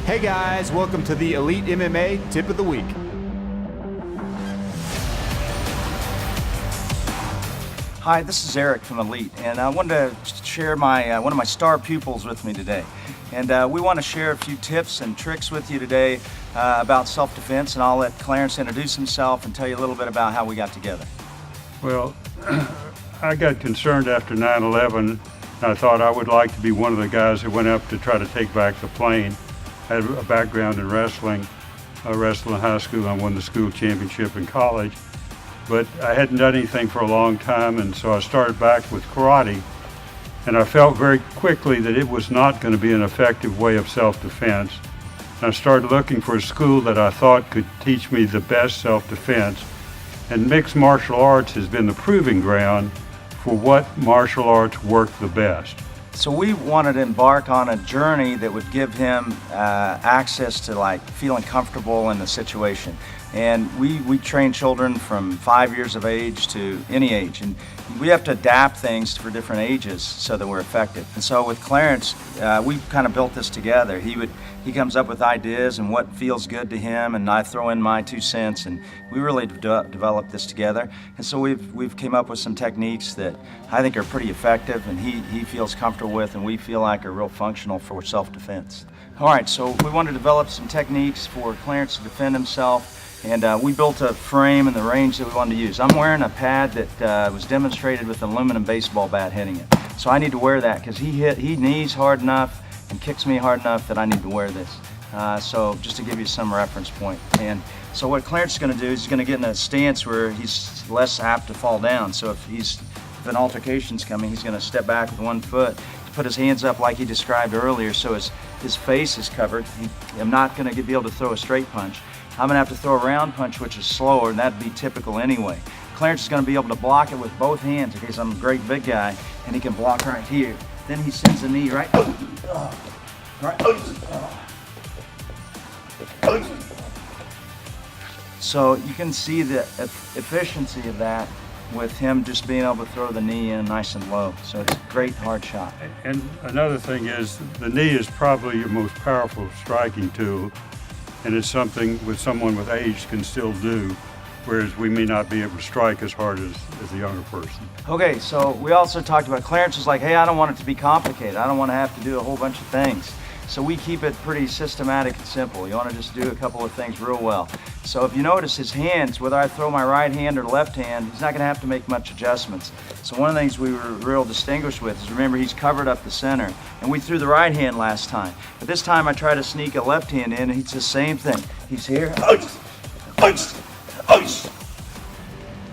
Hey guys, welcome to the Elite MMA Tip of the Week. Hi, this is Eric from Elite, and I wanted to share one of my star pupils with me today. And we want to share a few tips and tricks with you today about self-defense, and I'll let Clarence introduce himself and tell you a little bit about how we got together. Well, I got concerned after 9/11. I thought I would like to be one of the guys who went up to try to take back the plane. I had a background in wrestling. I wrestled in high school. I won the school championship in college. But I hadn't done anything for a long time, and so I started back with karate. And I felt very quickly that it was not going to be an effective way of self-defense. And I started looking for a school that I thought could teach me the best self-defense. And mixed martial arts has been the proving ground for what martial arts work the best. So we wanted to embark on a journey that would give him access to like feeling comfortable in the situation. And we train children from 5 years of age to any age, and we have to adapt things for different ages so that we're effective. And so with Clarence, we kind of built this together. He comes up with ideas and what feels good to him, and I throw in my 2 cents, and we really developed this together. And so we've came up with some techniques that I think are pretty effective, and he feels comfortable with, and we feel like are real functional for self-defense. All right, so we want to develop some techniques for Clarence to defend himself. And we built a frame in the range that we wanted to use. I'm wearing a pad that was demonstrated with an aluminum baseball bat hitting it. So I need to wear that because he knees hard enough and kicks me hard enough that I need to wear this. So just to give you some reference point. And so what Clarence is going to do is he's going to get in a stance where he's less apt to fall down. So if an altercation's coming, he's going to step back with 1 foot, put his hands up like he described earlier, so his face is covered. I'm not going to be able to throw a straight punch. I'm going to have to throw a round punch, which is slower, and that'd be typical anyway. Clarence is going to be able to block it with both hands because I'm a great big guy, and he can block right here. Then he sends the knee right. So you can see the efficiency of that with him just being able to throw the knee in nice and low. So it's a great hard shot. And another thing is, the knee is probably your most powerful striking tool. And it's something with someone with age can still do, whereas we may not be able to strike as hard as a younger person. Okay, so we also talked about, Clarence was like, hey, I don't want it to be complicated. I don't want to have to do a whole bunch of things. So we keep it pretty systematic and simple. You want to just do a couple of things real well. So if you notice his hands, whether I throw my right hand or left hand, he's not going to have to make much adjustments. So one of the things we were real distinguished with is, remember, he's covered up the center. And we threw the right hand last time. But this time I try to sneak a left hand in, and it's the same thing. He's here.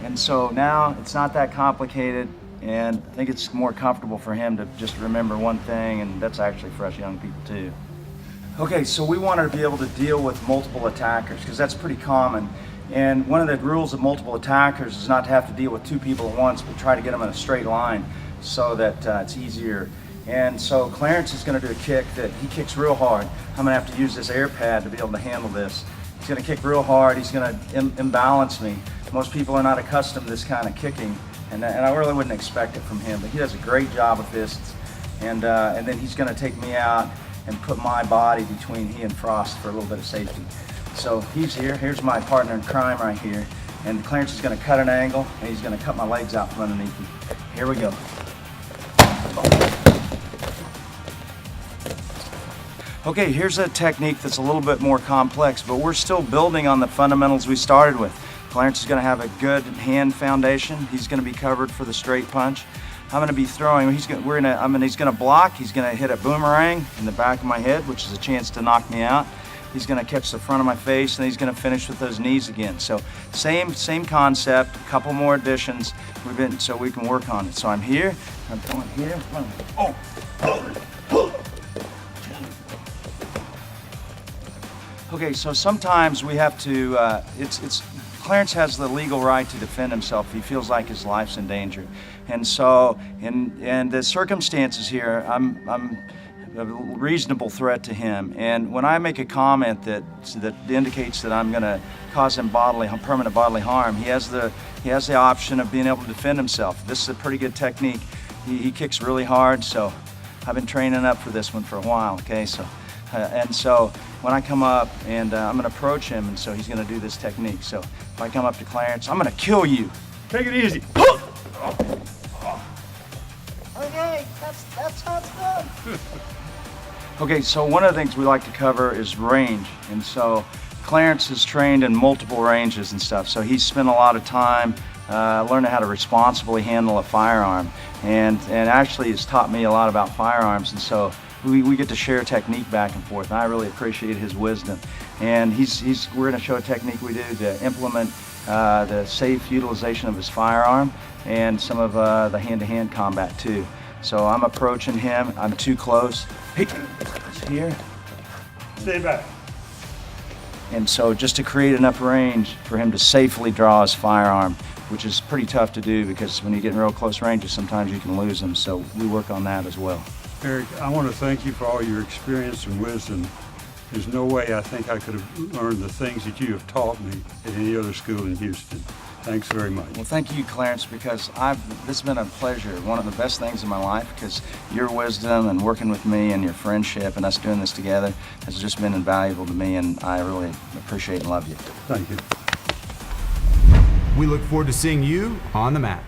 And so now it's not that complicated. And I think it's more comfortable for him to just remember one thing, and that's actually for us young people too. Okay, so we wanted to be able to deal with multiple attackers because that's pretty common. And one of the rules of multiple attackers is not to have to deal with 2 people at once, but try to get them in a straight line so that it's easier. And so Clarence is going to do a kick that he kicks real hard. I'm going to have to use this air pad to be able to handle this. He's going to kick real hard. He's going to imbalance me. Most people are not accustomed to this kind of kicking. And I really wouldn't expect it from him, but he does a great job with this. And then he's going to take me out and put my body between he and Frost for a little bit of safety. So he's here. Here's my partner in crime right here. And Clarence is going to cut an angle, and he's going to cut my legs out from underneath me. Here we go. Okay, here's a technique that's a little bit more complex, but we're still building on the fundamentals we started with. Clarence is going to have a good hand foundation. He's going to be covered for the straight punch. I'm going to be throwing. He's going to block. He's going to hit a boomerang in the back of my head, which is a chance to knock me out. He's going to catch the front of my face, and he's going to finish with those knees again. So same concept. A couple more additions. So we can work on it. So I'm here. I'm going here. Okay, so sometimes we have to. Clarence has the legal right to defend himself if he feels like his life's in danger. And so, in the circumstances here, I'm a reasonable threat to him. And when I make a comment that indicates that I'm going to cause him permanent bodily harm, he has the option of being able to defend himself. This is a pretty good technique. He kicks really hard, so I've been training up for this one for a while. Okay, so And so when I come up and I'm going to approach him, and so he's going to do this technique. So if I come up to Clarence, I'm going to kill you. Take it easy. Okay, that's how it's done. Okay, so one of the things we like to cover is range, and so Clarence is trained in multiple ranges and stuff, so he's spent a lot of time learning how to responsibly handle a firearm, and actually has taught me a lot about firearms, and so we get to share technique back and forth, and I really appreciate his wisdom. And we're going to show a technique we do to implement the safe utilization of his firearm and some of the hand-to-hand combat too. So I'm approaching him, I'm too close. Hey, it's here. Stay back. And so just to create enough range for him to safely draw his firearm, which is pretty tough to do because when you get in real close ranges, sometimes you can lose them. So we work on that as well. Eric, I want to thank you for all your experience and wisdom. There's no way I think I could have learned the things that you have taught me at any other school in Houston. Thanks very much. Well, thank you, Clarence, because this has been a pleasure. One of the best things in my life, because your wisdom and working with me and your friendship and us doing this together has just been invaluable to me, and I really appreciate and love you. Thank you. We look forward to seeing you on the mat.